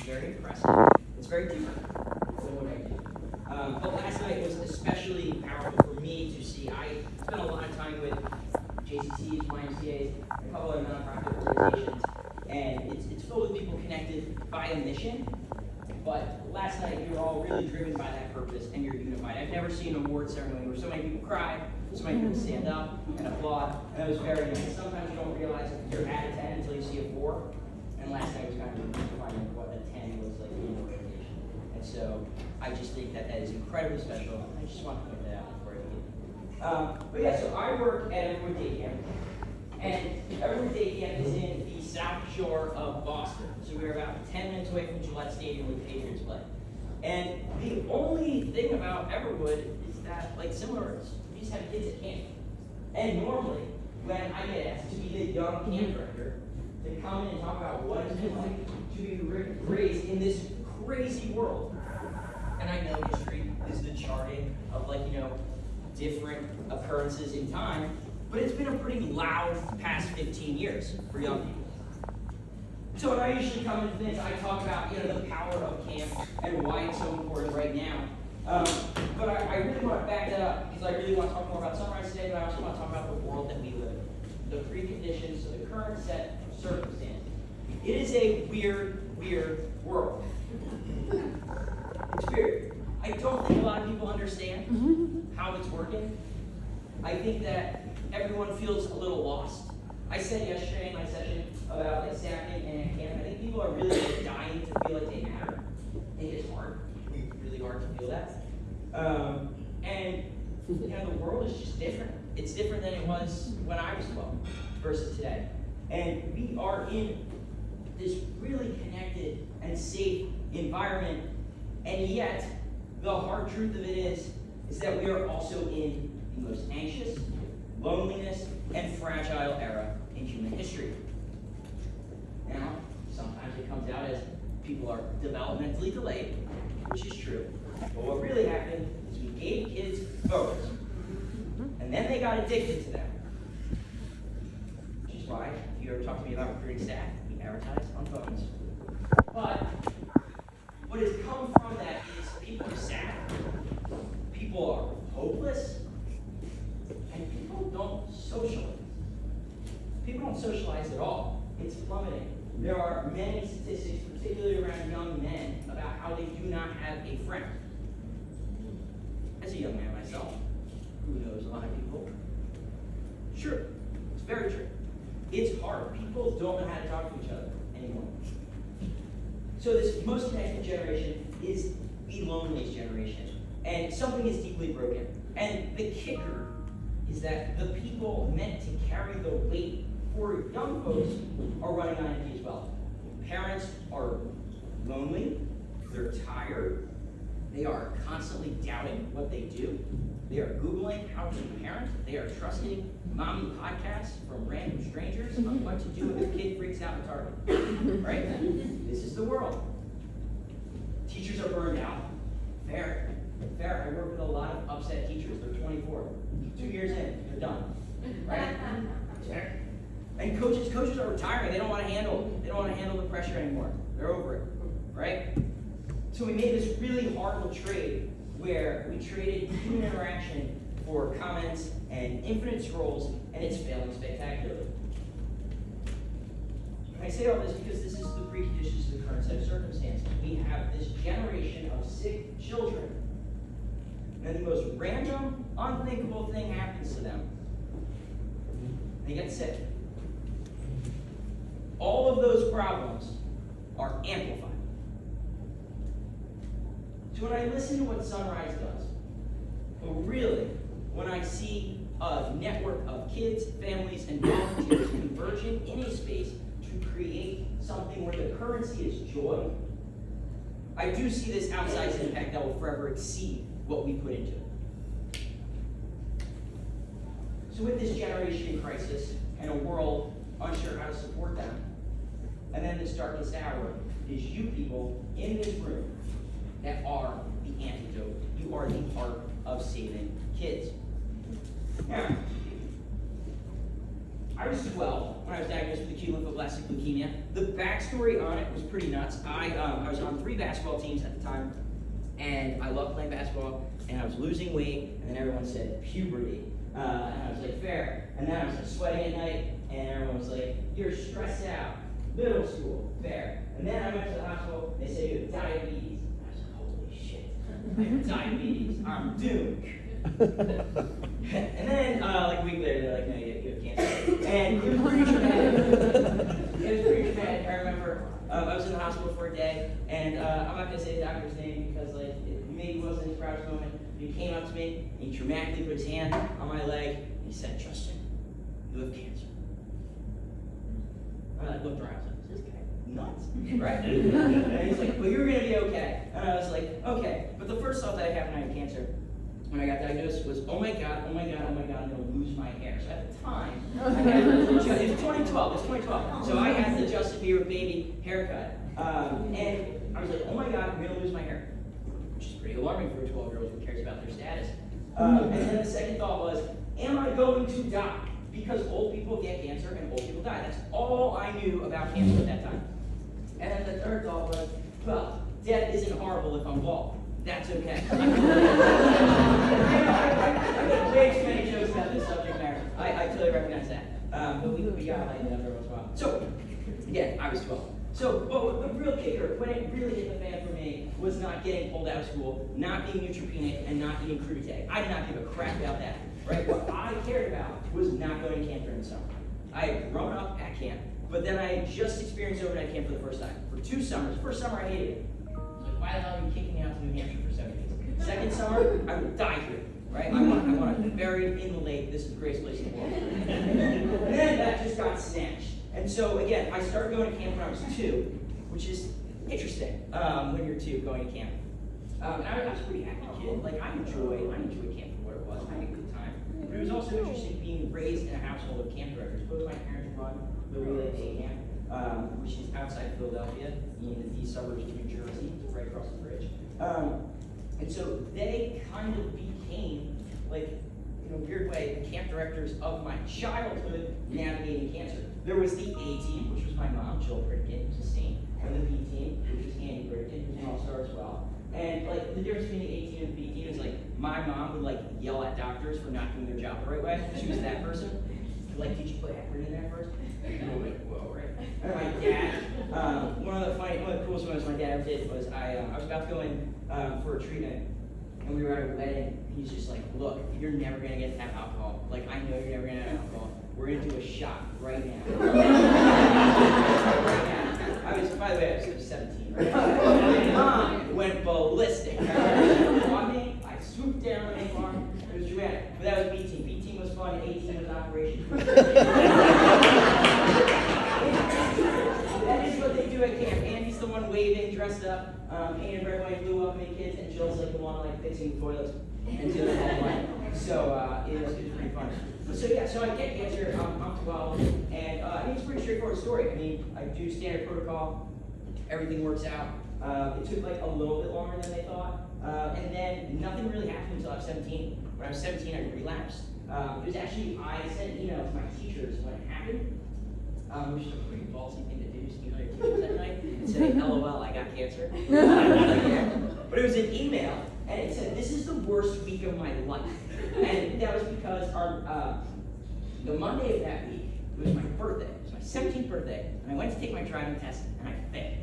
very impressive. It's very different than what I do. But last night was especially powerful for me to see. I spent a lot of time with JCCs, YMCAs, a couple of nonprofit organizations, and it's filled with people connected by a mission. But last night, you're all really driven by that purpose, and you're unified. I've never seen an award ceremony where so many people cry, so many people stand up and applaud, and it was very nice. Sometimes you don't realize you're at a 10 until you see a 4, and last night was kind of defining what a 10 was like in an organization. And so I just think that is incredibly special. I just want to point that out before I begin. But yeah, so I work at Everwood Day Camp, and Everwood Day Camp is in the South Shore of Boston. So we're about 10 minutes away from Gillette Stadium where the Patriots play. And the only thing about Everwood is that, like similar, we just have kids at camp. And normally, when I get asked to be the young camp director, to come in and talk about what it's been like to be raised in this crazy world. And I know history is the charting of different occurrences in time, but it's been a pretty loud past 15 years for young people. So when I usually come into this, I talk about the power of camp and why it's so important right now. But I really want to back that up because I really want to talk more about Sunrise today, but I also want to talk about the world that we live in, the preconditions, so the current set of circumstances. It is a weird, weird world. It's weird. I don't think a lot of people understand how it's working. I think that everyone feels a little lost. I said yesterday in my session about staffing and camp, I think people are really dying to feel like they matter. I think it's hard, really hard to feel that. And the world is just different. It's different than it was when I was 12 versus today. And we are in this really connected and safe environment, and yet the hard truth of it is that we are also in the most anxious, loneliness, and fragile era in human history. Now, sometimes it comes out as people are developmentally delayed, which is true. But what really happened is we gave kids phones, and then they got addicted to them. Which is why, if you ever talk to me about recruiting staff, we advertise on phones. But what has come from that is people are sad, people are hopeless, and people don't socialize. People don't socialize at all. It's plummeting. There are many statistics, particularly around young men, about how they do not have a friend. As a young man myself, who knows a lot of people, true. It's very true. It's hard. People don't know how to talk to each other anymore. So this most connected generation is the loneliest generation. And something is deeply broken. And the kicker is that the people meant to carry the weight for young folks are running on empty as well. Parents are lonely, they're tired, they are constantly doubting what they do, they are Googling how to parent, they are trusting mommy podcasts from random strangers on what to do when their kid freaks out in Target. Right? This is the world. Teachers are burned out. Fair. I work with a lot of upset teachers. They're 24. 2 years in, they're done. Right? Fair. And coaches are retiring. They don't want to handle the pressure anymore. They're over it. Right? So we made this really horrible trade where we traded human interaction for comments and infinite scrolls, and it's failing spectacularly. I say all this because this is the preconditions of the current set of circumstances. We have this generation of sick children, and the most random, unthinkable thing happens to them. They get sick. All of those problems are amplified. So when I listen to what Sunrise does, but really, when I see a network of kids, families, and volunteers converging in a space to create something where the currency is joy, I do see this outsized impact that will forever exceed what we put into it. So with this generation in crisis and a world unsure how to support them, and then this darkest hour is you people in this room that are the antidote. You are the heart of saving kids. Now, I was 12 when I was diagnosed with acute lymphoblastic leukemia. The backstory on it was pretty nuts. I was on 3 basketball teams at the time, and I loved playing basketball, and I was losing weight, and then everyone said puberty. And I was like, fair. And then I was like sweating at night, and everyone was like, you're stressed out. Middle school, fair. And then I went to the hospital, and they said you have diabetes. And I was like, holy shit, I have diabetes, I'm doomed. And then, like a week later, they're like, no, you have cancer. And it was pretty traumatic. It was pretty traumatic. I remember I was in the hospital for a day, and I'm not going to say the doctor's name because like it maybe wasn't his proudest moment. But he came up to me, and he dramatically put his hand on my leg, and he said, Justin, you have cancer. I looked around, I was like, is this guy nuts? Right? And he's like, well, you're going to be okay. And I was like, okay. But the first thought that I had when I had cancer, when I got diagnosed, was, oh my God, I'm going to lose my hair. So at the time, I had, it was 2012, So I had the Justin Bieber baby haircut. And I was like, oh my God, I'm going to lose my hair. Which is pretty alarming for a 12-year-old who cares about their status. And then the second thought was, am I going to die? Because old people get cancer and old people die. That's all I knew about cancer at that time. And then the third thought was, well, death isn't horrible if I'm bald. That's okay. I make way too many jokes about this subject matter. I totally recognize that. But we gotta lighten it up every once in a while. So, again, I was 12. So, but the real kicker, when it really hit the fan for me, was not getting pulled out of school, not being neutropenic, and not eating crudité. I did not give a crap about that. Right? What I cared about was not going to camp during the summer. I had grown up at camp, but then I had just experienced overnight camp for the first time. For 2 summers. First summer I hated it. I was like, why the hell are you kicking me out to New Hampshire for 7 days? Second summer, I would die here. Right? I want to be buried in the lake. This is the greatest place in the world. And then that just got snatched. And so again, I started going to camp when I was 2, which is interesting when you're 2 going to camp. And I was a pretty happy kid. Like I enjoyed camp for what it was. I had a good time. But it was also interesting being raised in a household of camp directors. Both my parents run the Relay Day Camp, which is outside Philadelphia in the east suburbs of New Jersey, right across the bridge. And so they kind of became, like, in a weird way, the camp directors of my childhood navigating cancer. There was the A team, which was my mom, Jill Pritkin, who's a saint, and the B team, which was Andy Pritkin, who's an all-star as well. And like the difference between the A team and the B team is like my mom would like yell at doctors for not doing their job the right way. She was that person. Like, did you put heparin in there first? And I'm like, whoa, right? And my dad, one of the coolest moments my dad ever did was I was about to go in for a treatment, and we were at a wedding. He's just like, look, you're never gonna get to have alcohol. Like, I know you're never gonna have alcohol. We're gonna do a shot right now. Right now. By the way, I was 17, right? My mom went ballistic. On me, I swooped down on the arm. It was dramatic. But that was B team. B team was fun. A team was operation. That is what they do at camp. Andy's the one waving, dressed up, painted red, white, blue, welcoming kids, and Jill's like the one like fixing toilets and doing the whole line. So it was pretty fun. So yeah, so I get cancer. I'm 12, and I think it's a pretty straightforward story. I mean, I do standard protocol. Everything works out. It took like a little bit longer than they thought, and then nothing really happened until I was 17. When I was 17, I relapsed. It was actually I sent an email to my teachers when it happened, which is a pretty ballsy thing to do. Just email your teachers at night and say, "LOL, I got cancer." But it was an email, and it said, "This is the worst week of my life," and that was because the Monday of that week, it was my birthday. It was my 17th birthday, and I went to take my driving test, and I failed.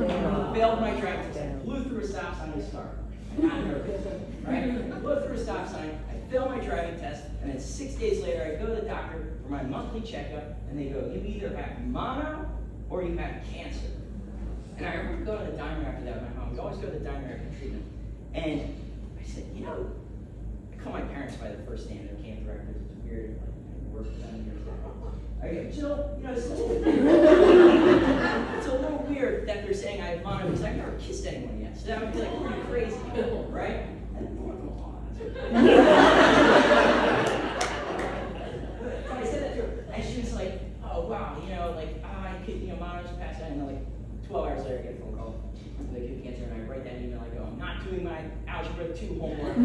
I failed my driving test. I blew through a stop sign to start. I'm not nervous, right? I blew through a stop sign. I failed my driving test, and then 6 days later, I go to the doctor for my monthly checkup, and they go, "You either have mono or you have cancer." And I remember going to the diner after that with my mom. We always go to the diner after treatment, and I said, I call my parents by the first name. They're camp directors. It's weird. I work with them. I go, Jill, it's a little weird that they're saying I have mono because I've never kissed anyone yet. So that would be like pretty crazy, right? And I said that to her, and she was like, "Oh wow, I could, mono's passed out," and then like 12 hours later, I get a phone call from the acute cancer, and I write that email. I go, "I'm not doing my algebra 2 homework."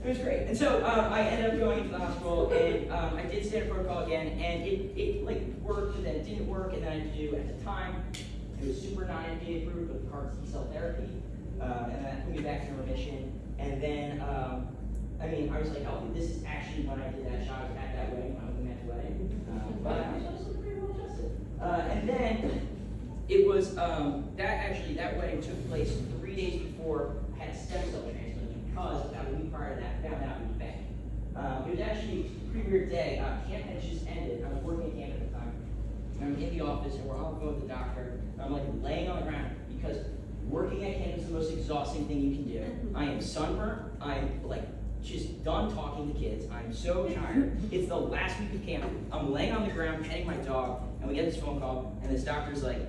It was great. And so I ended up going into the hospital, and I did standard protocol again, and it like worked, and then it didn't work, and then I had to do at the time. It was super non-FDA approved with CAR T-cell therapy, and that put me back in remission. And then, I was like, oh, this is actually when I did that shot at that wedding, when I was in that wedding. But I was also pretty well adjusted. And then it was, that wedding took place 3 days before I had a stem cell transplant, because about a week prior to that, I found out it was back. It was actually a pretty weird day. Camp had just ended. I was working at camp at the time. I'm in the office, and we're on the phone with the doctor. I'm like laying on the ground because working at camp is the most exhausting thing you can do. I am sunburnt. I'm like just done talking to kids. I'm so tired. It's the last week of camp. I'm laying on the ground petting my dog, and we get this phone call, and this doctor's like,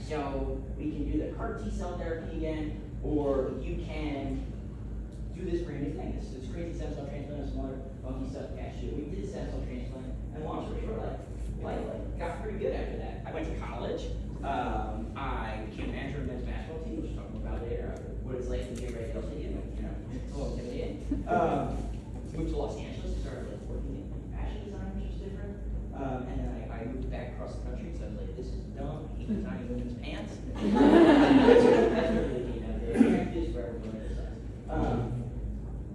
so we can do the CAR T-cell therapy again, or you can do this brand new thing. This crazy stem cell transplant and some other funky stuff attached to it. We did a stem cell transplant, and long story short, like got pretty good after that. I went to college. I became manager of the men's basketball team, which we'll talk about later. What it's like to be a Red Tail City, it's a little intimidating. Moved to Los Angeles, started working in fashion design, which was different. And then I moved back across the country, so I was like, this is dumb. I hate designing women's pants. That's what really came out of it. This is where everyone is.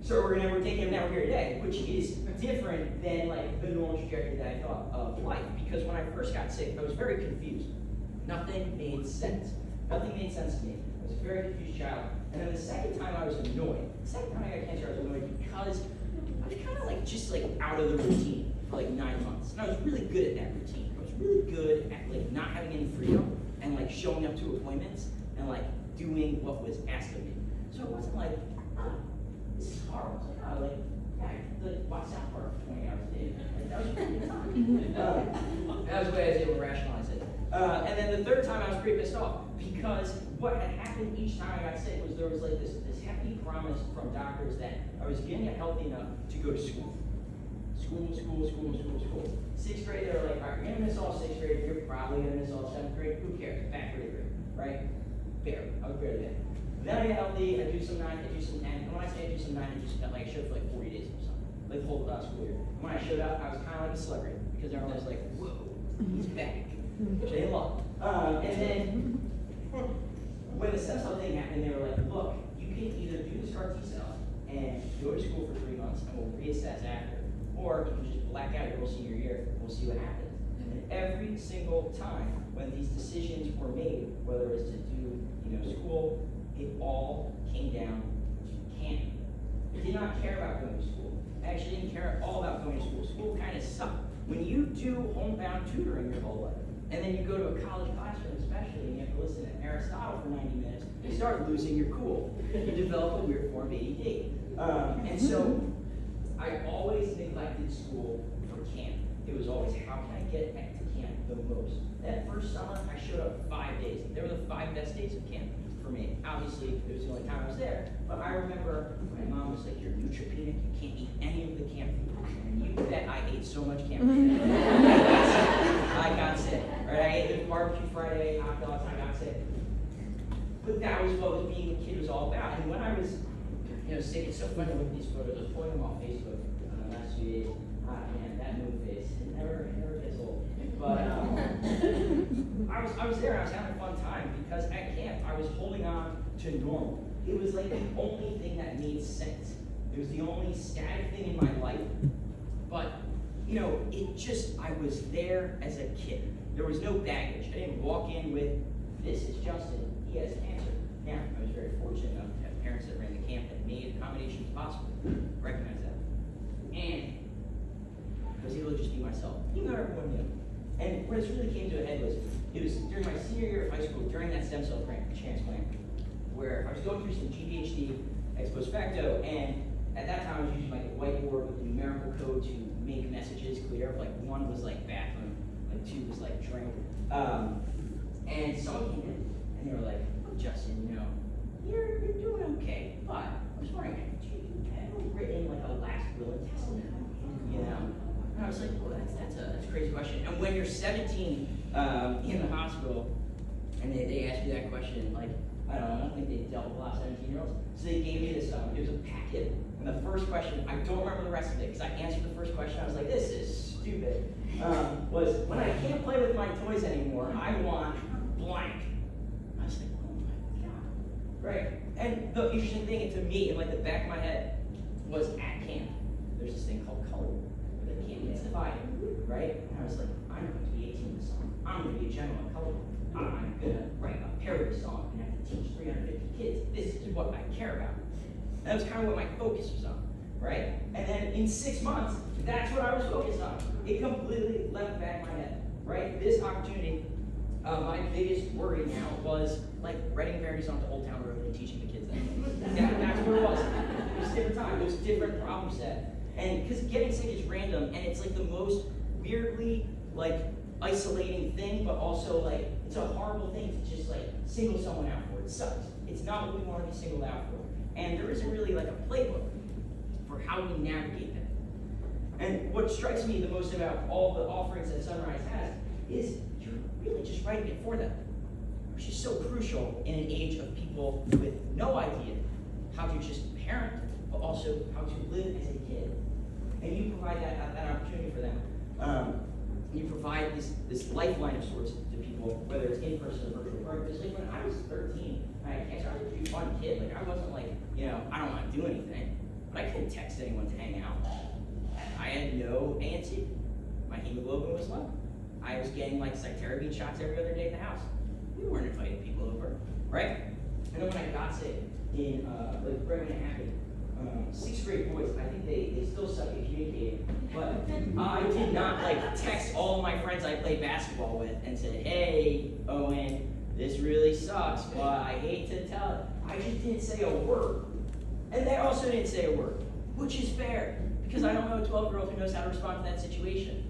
So we're taking him now here today, which is different than like the normal trajectory that I thought of life. Because when I first got sick, I was very confused. Nothing made sense. Nothing made sense to me. I was a very confused child. And then the second time I was annoyed. The second time I got cancer, I was annoyed because I was kind of like just like out of the routine for like 9 months. And I was really good at that routine. I was really good at like not having any freedom and like showing up to appointments and like doing what was asked of me. So it wasn't like, this is horrible. It's like, yeah, I watch South Park for 20 hours a day. Like, that was a pretty good time. That was the way I was able to rationalize it. And then the third time I was pretty pissed off because what had happened each time I got sick was there was like this hefty promise from doctors that I was getting healthy enough to go to school. School. 6th grade, they were like, all right, you're gonna miss all 6th grade, you're probably gonna miss all 7th grade, who cares? Back grade, right? Barely. I was barely there. Then I get healthy, I do some 9, I do some 10, and when I say I do some 9, I do some 10, like I showed for like 40 days or something, like the whole school year. And when I showed up, I was kind of like a celebrity, because everyone was like, whoa, he's back. They loved. And then, when the stem cell thing happened, they were like, look, you can either do the CAR T-cell and go to school for 3 months, and we'll reassess after, or you can just black out your whole senior year, and we'll see what happens. And every single time when these decisions were made, whether it was to do, school, it all came down to camp. I did not care about going to school. I actually didn't care at all about going to school. School kind of sucked. When you do homebound tutoring your whole life, and then you go to a college classroom especially, and you have to listen to Aristotle for 90 minutes, you start losing your cool. You develop a weird form of ADD. And so I always neglected school for camp. It was always, how can I get back to camp the most? That first summer, I showed up 5 days. They were the 5 best days of camp for me. Obviously, it was the only time I was there. But I remember my mom was like, you're neutropenic, you can't eat any of the camp food. And you bet I ate so much camp food. I got sick. Right? I ate this barbecue Friday, hot dogs, I got sick. But that was what being a kid was all about. And when I was sick, it's so funny to look at these photos. I was pulling them off Facebook the last few days. Man, that moon face, it never gets old. But I was there and I was having a fun time because at camp I was holding on to normal. It was like the only thing that made sense. It was the only static thing in my life. But I was there as a kid. There was no baggage. I didn't walk in with, this is Justin, he has cancer. Now, I was very fortunate enough to have parents that ran the camp that made accommodations possible. Recognize that. And I was able to just be myself, even though everyone knew. And what it really came to a head was, it was during my senior year of high school, during that stem cell transplant, where I was going through some GDHD ex post facto, and at that time I was using like a whiteboard with numerical code to make messages clear. Like 1 was like bathroom, like 2 was like drink. And someone came in and they were like, oh, Justin, you're doing okay, but I was wondering, have you written like a last will and testament? And I was like, well, that's a crazy question. And when you're 17 in the hospital, and they ask you that question, like, I don't know, I think they dealt with a lot of 17-year-olds. So they gave me this, it was a packet. And the first question, I don't remember the rest of it, because I answered the first question, I was like, this is stupid. Was, when I can't play with my toys anymore, I want blank. I was like, oh my God. Right? And the interesting thing to me, in like the back of my head, was at camp, there's this thing called color, where the camp gets divided, right? And I was like, I'm going to be 18 this summer. I'm going to be a general in color. I'm going to write a parody song and have to teach 350 kids. This is what I care about. And that was kind of what my focus was on, right? And then in 6 months, that's what I was focused on. It completely left the back of my head, right? This opportunity, my biggest worry now was like writing parody songs to Old Town Road and teaching the kids that. That's what it was. It was a different time. It was a different problem set. And because getting sick is random, and it's like the most weirdly like isolating thing, but also like it's a horrible thing to just like single someone out for. It sucks. It's not what we want to be singled out for. And there isn't really like a playbook for how we navigate that. And what strikes me the most about all the offerings that Sunrise has is you're really just writing it for them, which is so crucial in an age of people with no idea how to just parent, but also how to live as a kid. And you provide that opportunity for them. You provide this lifeline of sorts to people, whether it's in person or virtual programs. Like when I was 13, I was a pretty fun kid. Like I wasn't like, I don't want to do anything, but I couldn't text anyone to hang out. I had no ANC. My hemoglobin was low. I was getting like cytarabine shots every other day at the house. We weren't inviting people over, right? And then when I got sick in like right when it happened, 6th grade boys, I think they still suck at communicating, but I did not like text all of my friends I played basketball with and said, hey, Owen, this really sucks, but I hate to tell it. I just didn't say a word. And they also didn't say a word, which is fair, because I don't know a 12-year-old who knows how to respond to that situation.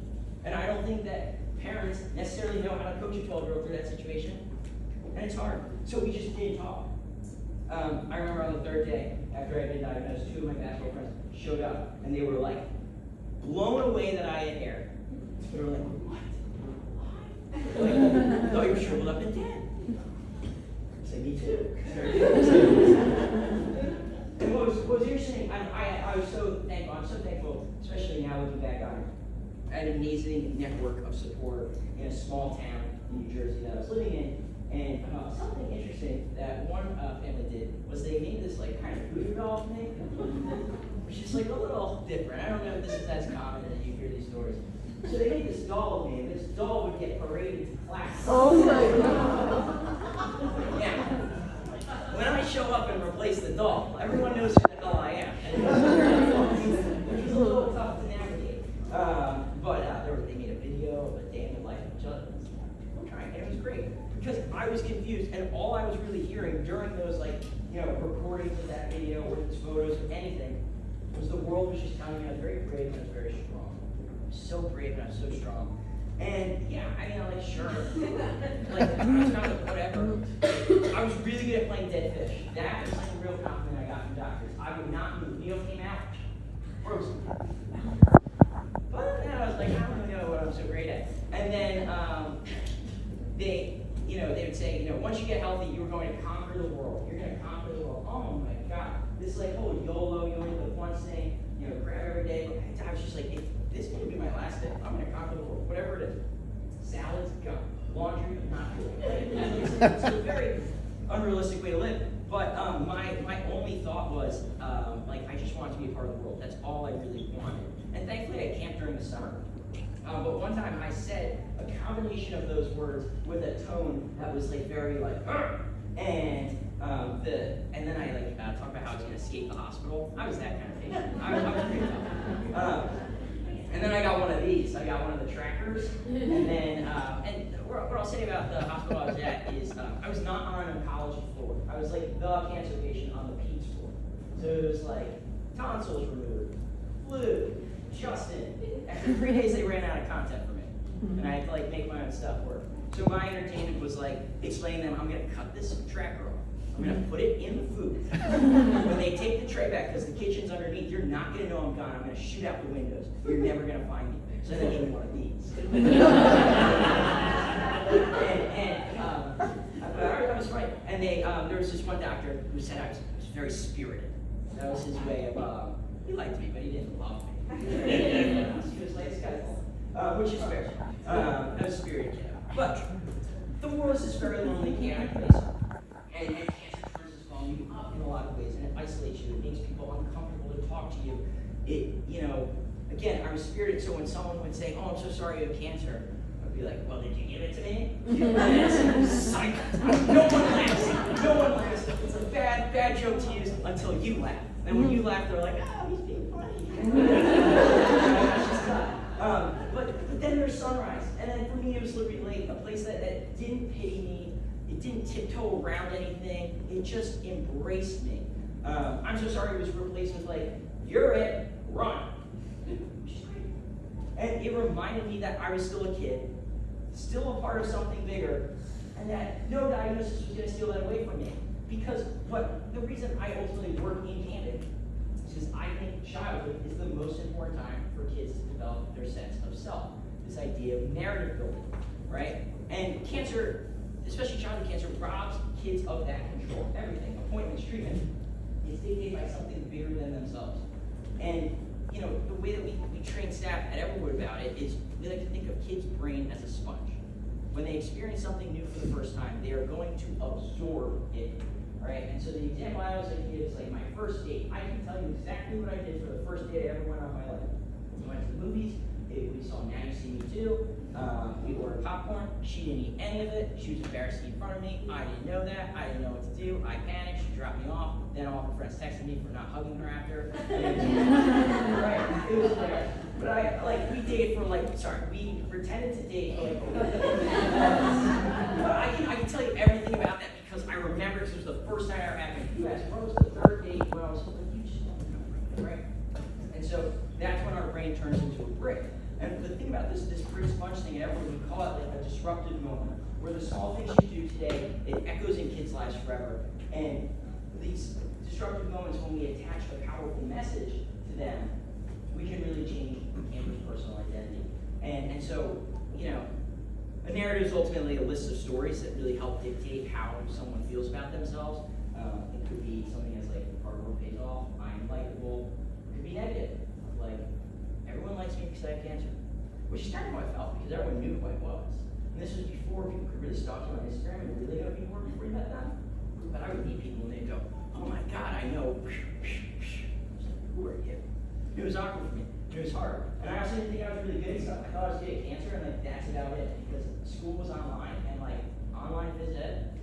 And I don't think that parents necessarily know how to coach a 12-year-old through that situation, and it's hard. So we just didn't talk. I remember on the 3rd day, after I had been diagnosed, 2 of my basketball friends showed up, and they were like, blown away that I had hair. They were like, what? Like, I thought you were shriveled up and dead. I said, me too. And what was interesting, I was so thankful, I'm so thankful, especially now looking back on it. I had an amazing network of support in a small town in New Jersey that I was living in. And something interesting that one family did was they made this like kind of voodoo doll thing, which is like a little different. I don't know if this is as common as you hear these stories. So they made this doll of me, and this doll would get paraded to class. Oh my God! Yeah. When I show up and replace the doll, everyone knows who the hell I am. And it was a little tough to navigate. But they made a video of a day in the life of each other. I'm trying, and it was great. Because I was confused, and all I was really hearing during those, recordings of that video or those photos or anything, was the world was just telling me I was very brave and I was very strong. I was so brave and I was so strong. And yeah, sure. I was kind of whatever. I was really good at playing dead fish. That was like a real compliment I got from doctors. I would not move. Needle came out, frozen. But then I was like, I don't really know what I'm so great at. And then they would say, once you get healthy, you were going to conquer the world. You're going to conquer the world. Oh my God. This whole YOLO, you only live once thing, grab every day. I was just like, if this is going to be my last day, I'm going to conquer the world, whatever it is. Salads, gone. Laundry, not doing it. It's a very unrealistic way to live. But my only thought was, I just wanted to be a part of the world. That's all I really wanted. And thankfully, I camped during the summer. But one time I said a combination of those words with a tone that was very and then I talked about how I was going to escape the hospital. I was that kind of patient. I was pretty tough. And then I got one of these. I got one of the trackers. And then and what I'll say about the hospital I was at is I was not on an oncology floor. I was the cancer patient on the peds floor. So it was tonsils removed, flu. Justin. After 3 days, they ran out of content for me, and I had to make my own stuff work. So my entertainment was explaining to them, I'm going to cut this tracker off. I'm going to put it in the food. When they take the tray back, because the kitchen's underneath, you're not going to know I'm gone. I'm going to shoot out the windows. You're never going to find me. So then give me one of these. I was right. And And there was this one doctor who said I was very spirited. That was his way of, he liked me, but he didn't love me. He was like, this guy's which is fair. I was a spirited kid. But the world is this very lonely, chaotic place. And cancer turns its volume up in a lot of ways, and it isolates you. It makes people uncomfortable to talk to you. Again, I was spirited, so when someone would say, oh, I'm so sorry you have cancer, I'd be like, well, did you give it to me? Silence. No one laughs. No one laughs. It's a bad joke to use until you laugh. And when you laugh, they're like, oh, he's being funny. That's just tough. But then there's sunrise. And then for me, it was Liberty Lake, a place that didn't pity me. It didn't tiptoe around anything. It just embraced me. I'm so sorry it was replaced with like, you're it, run. Which is great. And it reminded me that I was still a kid, still a part of something bigger, and that no diagnosis was going to steal that away from me. Because the reason I ultimately work in Camden is because I think childhood is the most important time for kids to develop their sense of self. This idea of narrative building, right? And cancer, especially childhood cancer, robs kids of that control. Everything, appointments, treatment, is dictated by something bigger than themselves. And the way that we train staff at Everwood about it is we like to think of kids' brain as a sponge. When they experience something new for the first time, they are going to absorb it, right? And so the example I always like to give is like my first date. I can tell you exactly what I did for the first date I ever went on my life. We went to the movies. We saw Now You See Me Too. We ordered popcorn. She didn't eat any of it. She was embarrassed to eat in front of me. I didn't know that. I didn't know what to do. I panicked. She dropped me off. Then all her friends texted me for not hugging her after. Right? It was there. But we dated for we pretended to date for but I can tell you everything about that because I remember because it was the first time I ever happened. You asked, what was the third date when I was like, you just don't know, right? And so that's when our brain turns into a brick. And the thing about this brick sponge thing, we call it like a disruptive moment, where the small things you do today, it echoes in kids' lives forever. And these disruptive moments, when we attach a powerful message to them, we can really change Camden's personal identity. And so, a narrative is ultimately a list of stories that really help dictate how someone feels about themselves. It could be something that's like, hard work pays off, I'm likable. It could be negative, like, everyone likes me because I have cancer. Which is kind of how I felt, because everyone knew who I was. And this was before people could really stalk you on Instagram and really know who you were before you met them. But I would meet people and they'd go, oh my God, I know. Who are you? It was awkward for me. It was hard. And I also didn't think I was really good at stuff. I thought I was good at cancer, and that's about it. Because school was online, and online phys ed.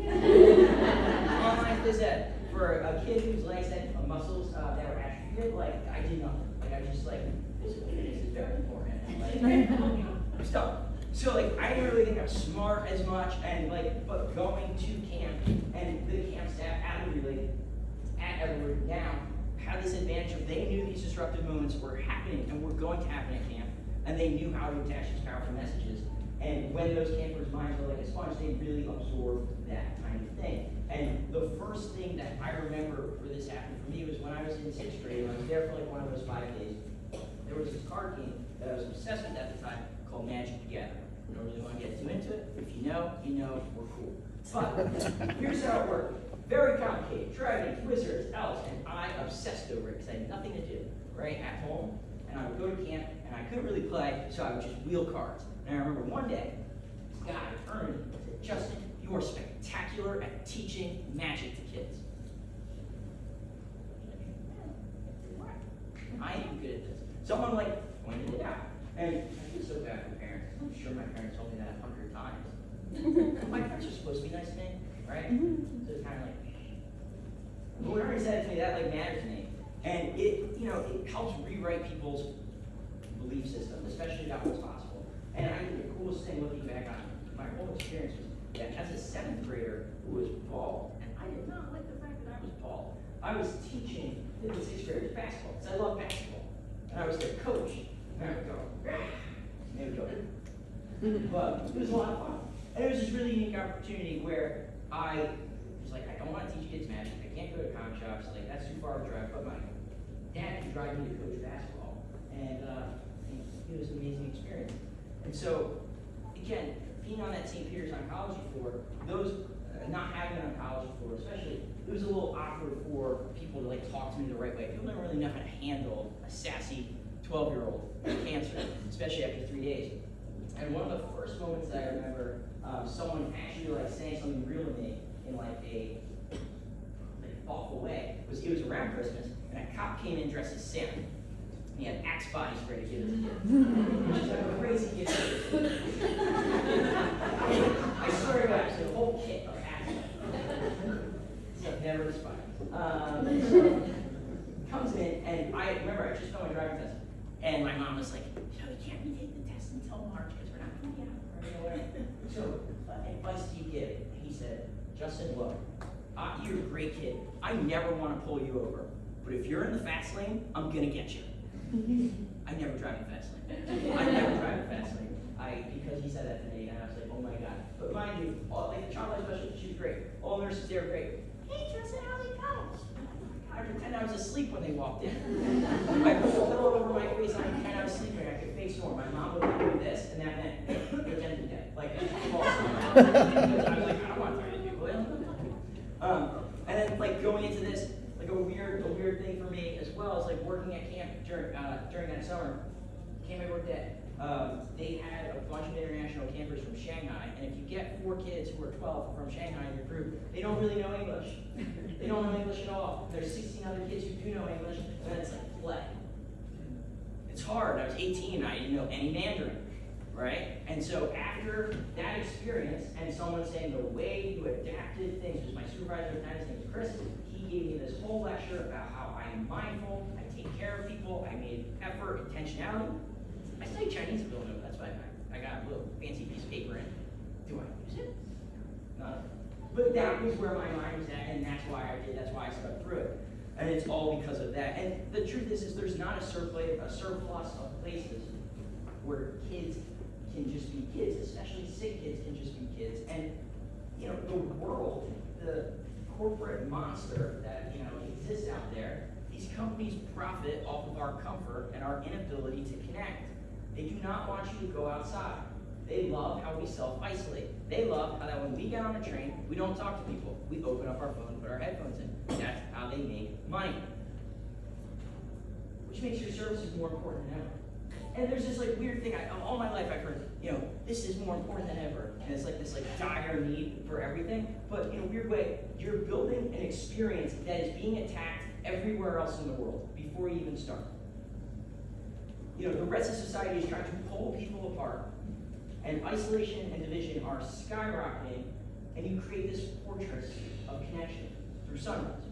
Online phys ed. For a kid whose legs had muscles that were atrophied, I did nothing. I was just physical fitness is very important. And stuff. So I didn't really think I was smart as much, and but going to camp and the camp staff at Everwood now had this advantage of they knew these disruptive moments were happening and were going to happen at camp, and they knew how to attach these powerful messages. And when those campers' minds were like a sponge, they really absorbed that kind of thing. And the first thing that I remember for this happened for me was when I was in 6th grade, and I was there for one of those 5 days. There was this card game that I was obsessed with at the time called Magic Together. I don't really want to get too into it. If you know, we're cool. But here's how it worked. Very complicated. Dragons, wizards, elves, and I obsessed over it because I had nothing to do, right, at home. And I would go to camp, and I couldn't really play, so I would just wheel cards. And I remember one day, this guy turned to me and said, Justin, you are spectacular at teaching magic to kids. I am good at this. Someone pointed it out. And I feel so bad for parents. I'm sure my parents told me that 100 times. My parents are supposed to be nice to me, right? So it's kind of but whenever he said it to me, that mattered to me. And it helps rewrite people's belief system, especially about what's possible. And I think the coolest thing looking back on my whole experience was that as a 7th grader who was bald, and I did not like the fact that I was bald, I was teaching 5th and 6th graders basketball, because I love basketball. And I was their coach. And I would go, and they would go, but it was a lot of fun. And it was this really unique opportunity where I was like, I don't want to teach kids magic. I can't go to comic shops. That's too far of a drive. But my dad could drive me to coach basketball. And it was an amazing experience. And so, again, being on that St. Peter's Oncology floor, those and not having it on college floor, especially, it was a little awkward for people to like talk to me the right way. People don't really know how to handle a sassy 12-year-old with cancer, especially after 3 days. And one of the first moments that I remember someone actually like saying something real to me in like a thoughtful way was it was around Christmas, and a cop came in dressed as Santa. And he had Axe body spray to give his kid, which is a crazy gift. I swear to God, it's a whole kit of Axe. So never expired. So comes in, and I remember I just got my driving test, and my mom was like, "You know, we can't retake the test until March because we're not going to be out or anywhere." So, what advice do you give? He said, "Justin, look, you're a great kid. I never want to pull you over, but if you're in the fast lane, I'm gonna get you." I never drive in fast lane. I never drive in fast lane. Because he said that to me, and I was like, oh my God. But mind you, like the child life specialist, she was great. All the nurses there were great. Hey, Justin, how's it going? I pretend I was asleep when they walked in. I put a pillow over my face, and I pretend I was sleeping. I could face snore. My mom would do this, and that meant pretend to be dead. Like, false. Because I was like, I don't want to talk to these people. And then, like, going into this, like a weird thing for me as well is like working at camp during that summer. Camp I worked at, they had a bunch of international campers from Shanghai, and if you get 4 kids who are 12 from Shanghai in your group, they don't really know English. They don't know English at all. There's 16 other kids who do know English, and then it's like play. It's hard. I was 18, I didn't know any Mandarin, right? And so after that experience, and someone saying the way you adapted things, was my supervisor at the time, his name was Chris, he gave me this whole lecture about how I'm mindful, I take care of people, I made effort, intentionality. I studied Chinese at Villanova, that's why I got a little fancy piece of paper in. Do I use it? No. But that was where my mind was at, and that's why I did, that's why I stuck through it. And it's all because of that. And the truth is there's not a surplus of places where kids can just be kids, especially sick kids can just be kids. And, you know, the world, the corporate monster that, you know, exists out there, these companies profit off of our comfort and our inability to connect. They do not want you to go outside. They love how we self-isolate. They love how that when we get on a train, we don't talk to people. We open up our phone, put our headphones in. That's how they make money. Which makes your services more important than ever. And there's this like weird thing, all my life I've heard, you know, this is more important than ever. And it's like this like dire need for everything. But in a weird way, you're building an experience that is being attacked everywhere else in the world before you even start. You know, the rest of society is trying to pull people apart, and isolation and division are skyrocketing, and you create this fortress of connection through sunrise.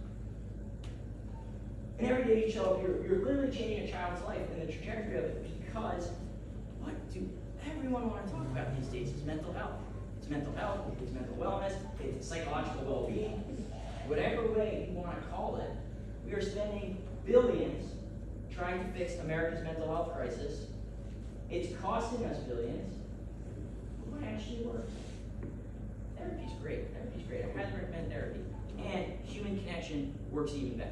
And every day you show up, you're literally changing a child's life and the trajectory of it, because what do everyone want to talk about these days is mental health. It's mental health, it's mental wellness, it's psychological well-being. Whatever way you want to call it, we are spending billions trying to fix America's mental health crisis. It's costing us billions. But what actually works? Therapy's great. Therapy's great. I highly recommend therapy. And human connection works even better.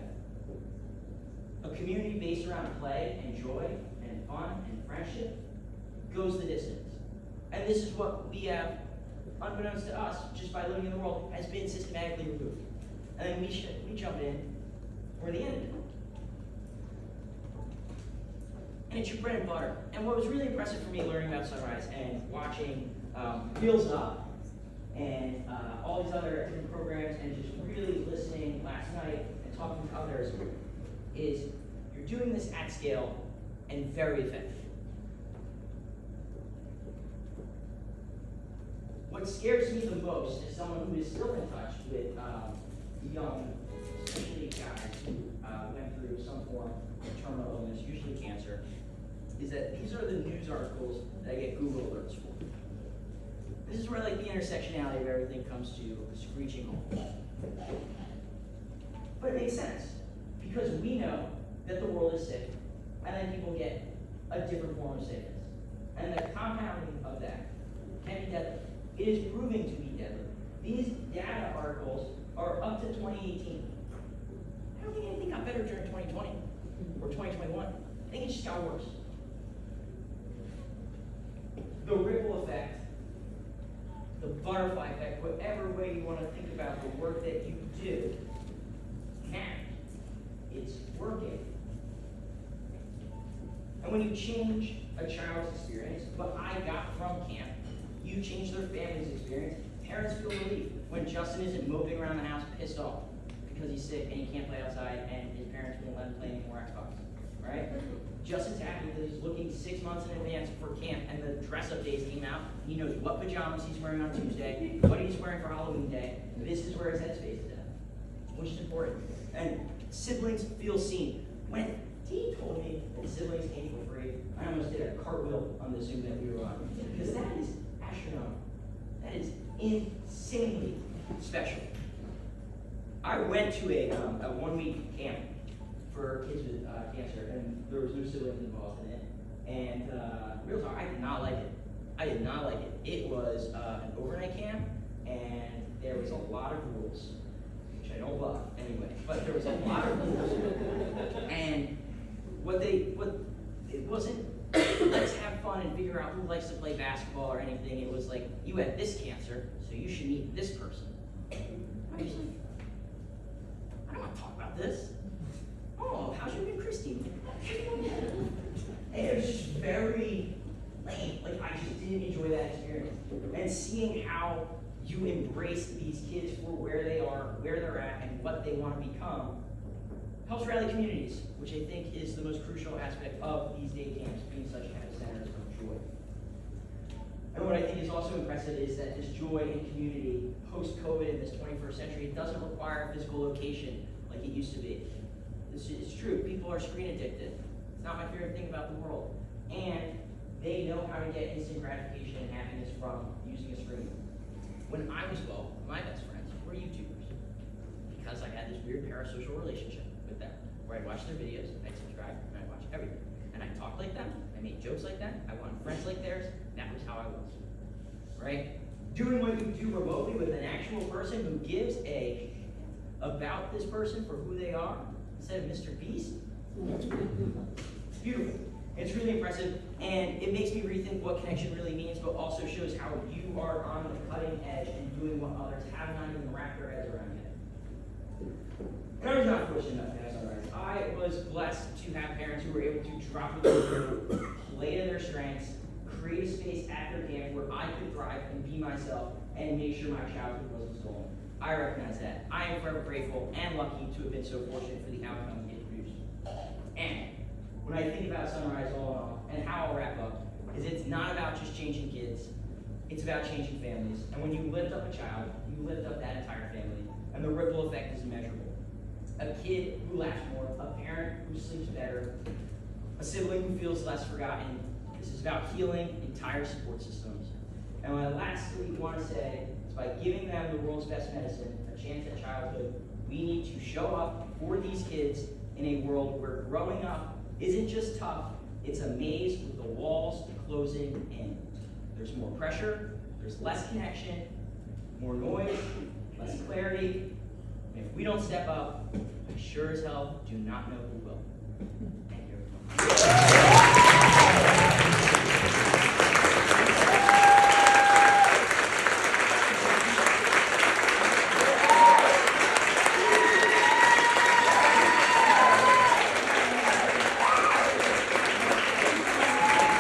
A community based around play and joy and fun and friendship goes the distance. And this is what we have, unbeknownst to us, just by living in the world, has been systematically removed. And then we jump in, we're the enemy. And it's your bread and butter. And what was really impressive for me learning about Sunrise and watching Wheels Up and all these other different programs and just really listening last night and talking to others is you're doing this at scale and very effective. What scares me the most as someone who is still in touch with young, especially guys who went through some form of terminal illness, usually cancer, is that these are the news articles that I get Google alerts for. This is where like the intersectionality of everything comes to a screeching halt. But it makes sense, because we know that the world is sick, and then people get a different form of sickness. And the compounding of that can be deadly. It is proving to be deadly. These data articles are up to 2018. I don't think anything got better during 2020 or 2021. I think it just got worse. The ripple effect, the butterfly effect, whatever way you want to think about the work that you do, man, it's working. And when you change a child's experience, what I got from camp, you change their family's experience. Parents feel relief when Justin isn't moping around the house pissed off because he's sick and he can't play outside and his parents won't let him play any more Xbox, right? Justin's happy that he's looking 6 months in advance for camp and the dress-up days came out. He knows what pajamas he's wearing on Tuesday, what he's wearing for Halloween Day. This is where his headspace is at, which is important. And siblings feel seen. When Dee told me that siblings came for free, I almost did a cartwheel on the Zoom that we were on, because that is astronomical. That is insanely special. I went to a 1-week camp for kids with cancer, and there was no siblings involved in it. And real talk, I did not like it. I did not like it. It was an overnight camp, and there was a lot of rules, which I don't love anyway. But there was a lot of rules, and it wasn't. Let's have fun and figure out who likes to play basketball or anything. It was like, you had this cancer, so you should meet this person. I was like, I don't want to talk about this. Oh, how's your new Christine? And it was just very lame. Like, I just didn't enjoy that experience. And seeing how you embrace these kids for where they are, where they're at, and what they want to become helps rally communities, which I think is the most crucial aspect of these day camps, being such epicenters of joy. And what I think is also impressive is that this joy and community, post-COVID in this 21st century, it doesn't require a physical location like it used to be. It's true, people are screen addicted. It's not my favorite thing about the world. And they know how to get instant gratification and happiness from using a screen. When I was 12, my best friends were YouTubers, because I had this weird parasocial relationship with them, where I'd watch their videos, I'd subscribe, and I'd watch everything. And I talked like them, I made jokes like them, I wanted friends like theirs, that was how I was, right? Doing what you do remotely with an actual person who gives a about this person for who they are, instead of Mr. Beast, it's beautiful. It's really impressive, and it makes me rethink what connection really means, but also shows how you are on the cutting edge and doing what others have not even wrapped their heads around yet. And I was not fortunate enough to have Sunrise. I was blessed to have parents who were able to drop the play to their strengths, create a space at their camp where I could thrive and be myself and make sure my childhood wasn't stolen. I recognize that. I am forever grateful and lucky to have been so fortunate for the outcome we get produced. And when I think about Sunrise all in all, and how I'll wrap up, is it's not about just changing kids, it's about changing families. And when you lift up a child, you lift up that entire family, and the ripple effect is immeasurable. A kid who laughs more, a parent who sleeps better, a sibling who feels less forgotten. This is about healing entire support systems. And what I lastly want to say is by giving them the world's best medicine, a chance at childhood, we need to show up for these kids in a world where growing up isn't just tough, it's a maze with the walls closing in. There's more pressure, there's less connection, more noise, less clarity. And if we don't step up, I sure as hell do not know who will. Thank you.